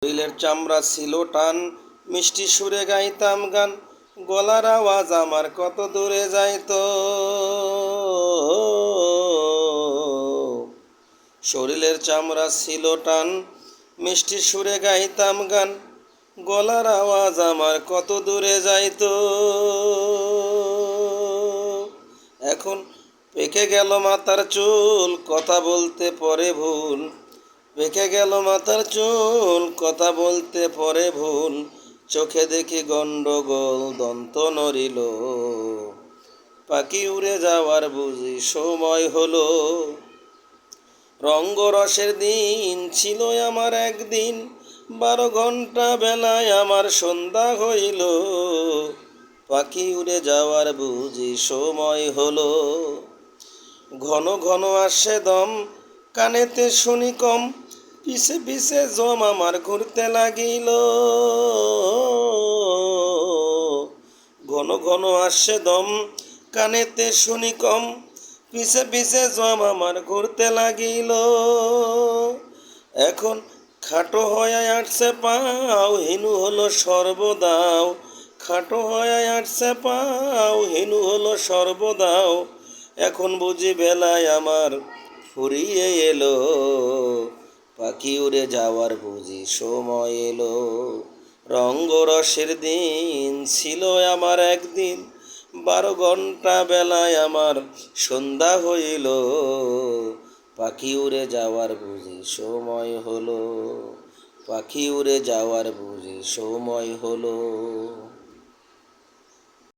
শরীরের চামড়া ছিল টান, মিষ্টি সুরে গাইতাম গান, গলার আওয়াজ আমার কত দূরে যাইত। শরীরের চামড়া ছিল টান, মিষ্টি সুরে গাইতাম গান, গলার আওয়াজ আমার কত দূরে যাইত। এখন পেকে গেল মাথার চুল, কথা বলতে পরে ভুল। পেকে গেল মাথার চুল, কথা বলতে পরে ভুল। চোখে দেখি গন্ডগোল, দন্ত নড়িল। পাখি উড়ে যাওয়ার বুঝি সময় হলো। রঙ্গরসের দিন ছিল আমার একদিন, 12 ঘন্টা বেলায় আমার সন্ধ্যা হইল। পাখি উড়ে যাওয়ার বুঝি সময় হলো। ঘন ঘন আসে দম, কানেতে শুনি কম, পিছে পিছে জম আমার ঘুরতে লাগিল। ঘন ঘন আসে দম, কানেতে শুনি কম, পিছে পিছে জম আমার ঘুরতে লাগিল। এখন খাটো হয়ে আসছে পাও, হিনু হলো সর্বদাও। খাটো হয়ে আসছে পাও, হিনু হলো সর্বদাও। এখন বুঝি বেলায় আমার ফুরিয়ে এলো। পাখি উড়ে যাওয়ার বুঝি সময় এলো। রঙ্গরসের দিন ছিল আমার একদিন, 12 ঘন্টা বেলায় আমার সন্ধ্যা হইল। পাখি উড়ে যাওয়ার বুঝি সময় হলো। পাখি উড়ে যাওয়ার বুঝি সময় হলো।